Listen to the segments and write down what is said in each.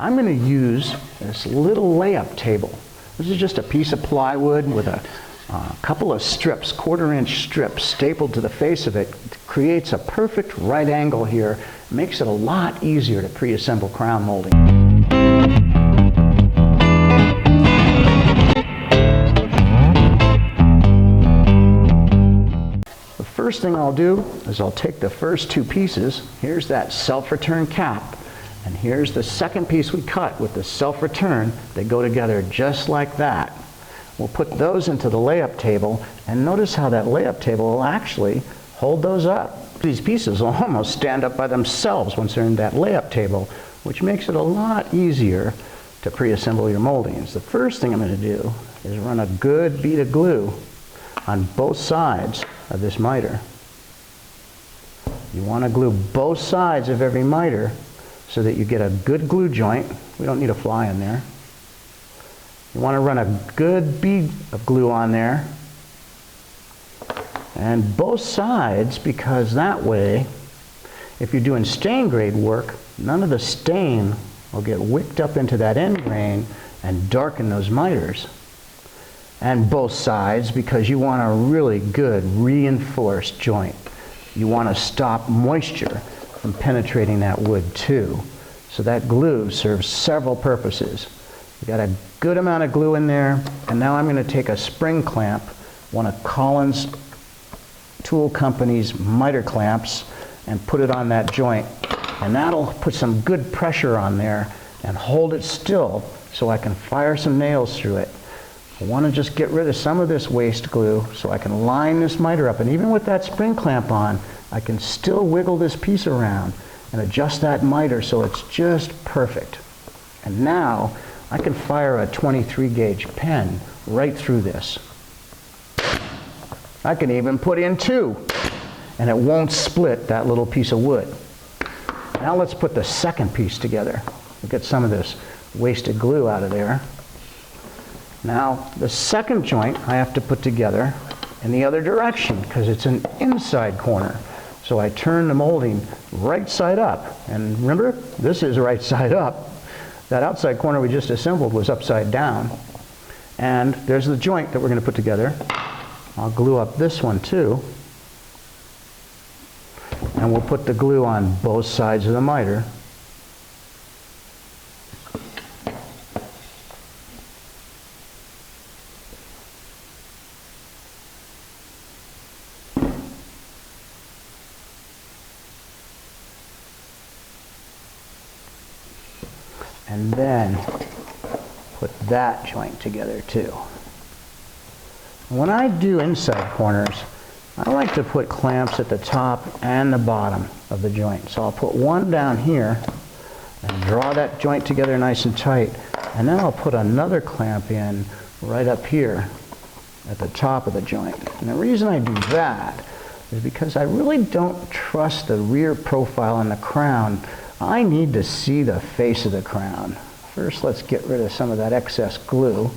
I'm going to use this little layup table. This is just a piece of plywood with a couple of strips, 1/4-inch strips stapled to the face of it. It creates a perfect right angle here. Makes it a lot easier to pre-assemble crown molding. The first thing I'll do is I'll take the first 2 pieces. Here's that self-return cap. And here's the second piece we cut with the self-return. They go together just like that. We'll put those into the layup table, and notice how that layup table will actually hold those up. These pieces will almost stand up by themselves once they're in that layup table, which makes it a lot easier to pre-assemble your moldings. The first thing I'm going to do is run a good bead of glue on both sides of this miter. You want to glue both sides of every miter so that you get a good glue joint. We don't need a fly in there. You want to run a good bead of glue on there, and both sides, because that way, if you're doing stain grade work, none of the stain will get wicked up into that end grain and darken those miters. And both sides, because you want a really good reinforced joint. You want to stop moisture from penetrating that wood too. So that glue serves several purposes. We got a good amount of glue in there, and now I'm going to take a spring clamp, one of Collins Tool Company's miter clamps, and put it on that joint. And that'll put some good pressure on there and hold it still so I can fire some nails through it. I want to just get rid of some of this waste glue so I can line this miter up. And even with that spring clamp on, I can still wiggle this piece around and adjust that miter so it's just perfect. And now I can fire a 23 gauge pen right through this. I can even put in 2, and it won't split that little piece of wood. Now let's put the second piece together. We'll get some of this wasted glue out of there. Now the second joint I have to put together in the other direction because it's an inside corner. So I turn the molding right side up. And remember, this is right side up. That outside corner we just assembled was upside down. And there's the joint that we're going to put together. I'll glue up this one too. And we'll put the glue on both sides of the miter. And then put that joint together too. When I do inside corners, I like to put clamps at the top and the bottom of the joint. So I'll put one down here and draw that joint together nice and tight. And then I'll put another clamp in right up here at the top of the joint. And the reason I do that is because I really don't trust the rear profile on the crown. I need to see the face of the crown. First, let's get rid of some of that excess glue.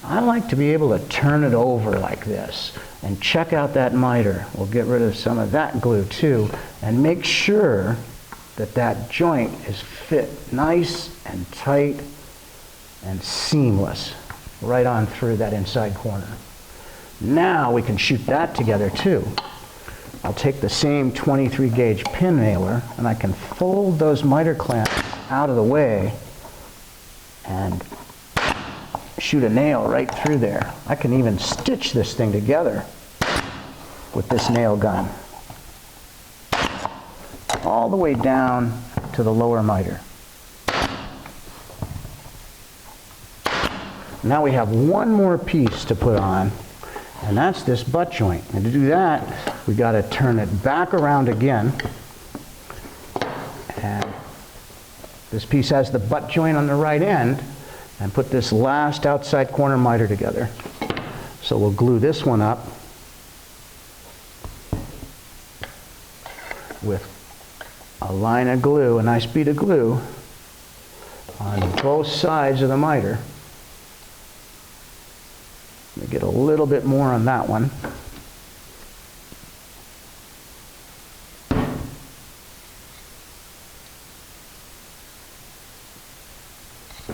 I like to be able to turn it over like this and check out that miter. We'll get rid of some of that glue too and make sure that that joint is fit nice and tight and seamless right on through that inside corner. Now we can shoot that together too. I'll take the same 23 gauge pin nailer and I can fold those miter clamps out of the way and shoot a nail right through there. I can even stitch this thing together with this nail gun all the way down to the lower miter. Now we have one more piece to put on, and that's this butt joint. And to do that, we got to turn it back around again. And this piece has the butt joint on the right end, and put this last outside corner miter together. So we'll glue this one up with a line of glue, a nice bead of glue on both sides of the miter. Let me get a little bit more on that one.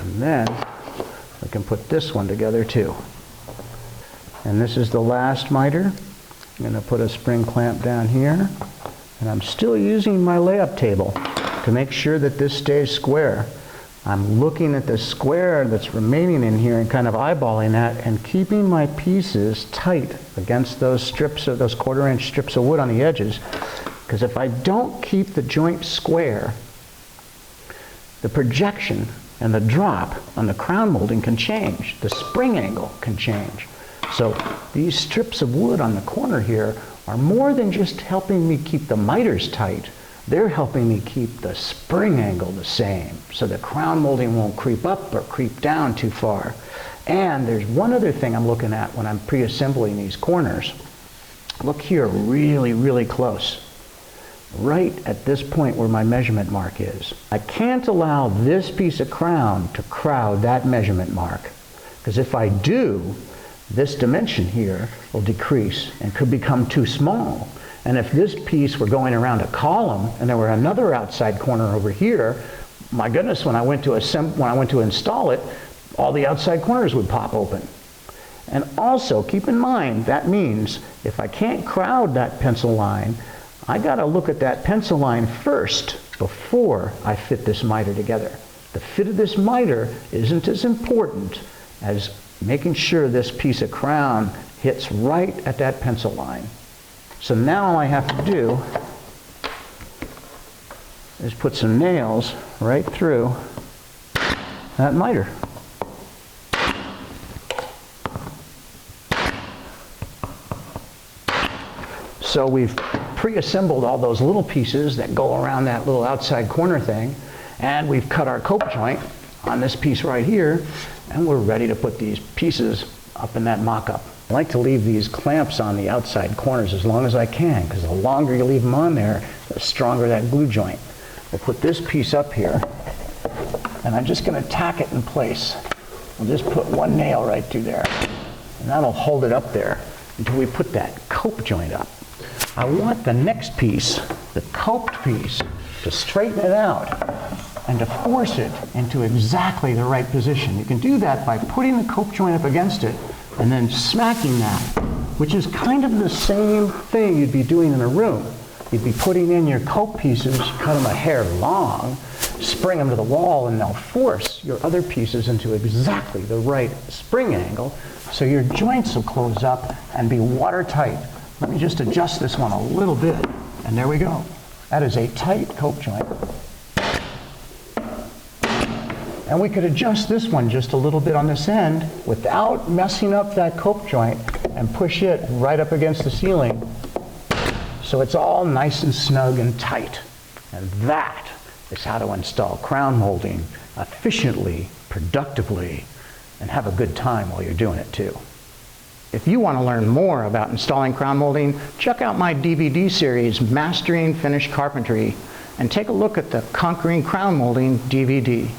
And then we can put this one together too. And this is the last miter. I'm going to put a spring clamp down here. And I'm still using my layup table to make sure that this stays square. I'm looking at the square that's remaining in here and kind of eyeballing that and keeping my pieces tight against those strips of those 1/4 inch strips of wood on the edges. Because if I don't keep the joint square, the projection and the drop on the crown molding can change. The spring angle can change. So these strips of wood on the corner here are more than just helping me keep the miters tight. They're helping me keep the spring angle the same, so the crown molding won't creep up or creep down too far. And there's one other thing I'm looking at when I'm pre-assembling these corners. Look here, really, really close. Right at this point where my measurement mark is. I can't allow this piece of crown to crowd that measurement mark, because if I do, this dimension here will decrease and could become too small. And if this piece were going around a column and there were another outside corner over here, my goodness, when I went to install it, all the outside corners would pop open. And also, keep in mind, that means if I can't crowd that pencil line, I got to look at that pencil line first before I fit this miter together. The fit of this miter isn't as important as making sure this piece of crown hits right at that pencil line. So now all I have to do is put some nails right through that miter. So we've pre-assembled all those little pieces that go around that little outside corner thing, and we've cut our cope joint on this piece right here, and we're ready to put these pieces up in that mock-up. I like to leave these clamps on the outside corners as long as I can, because the longer you leave them on there, the stronger that glue joint. We'll put this piece up here, and I'm just going to tack it in place. We'll just put one nail right through there, and that'll hold it up there until we put that cope joint up. I want the next piece, the coped piece, to straighten it out and to force it into exactly the right position. You can do that by putting the cope joint up against it and then smacking that, which is kind of the same thing you'd be doing in a room. You'd be putting in your cope pieces, cut them a hair long, spring them to the wall, and they'll force your other pieces into exactly the right spring angle, so your joints will close up and be watertight. Let me just adjust this one a little bit, and there we go. That is a tight cope joint. And we could adjust this one just a little bit on this end without messing up that cope joint and push it right up against the ceiling. So it's all nice and snug and tight. And that is how to install crown molding efficiently, productively, and have a good time while you're doing it too. If you want to learn more about installing crown molding, check out my DVD series, Mastering Finished Carpentry, and take a look at the Conquering Crown Molding DVD.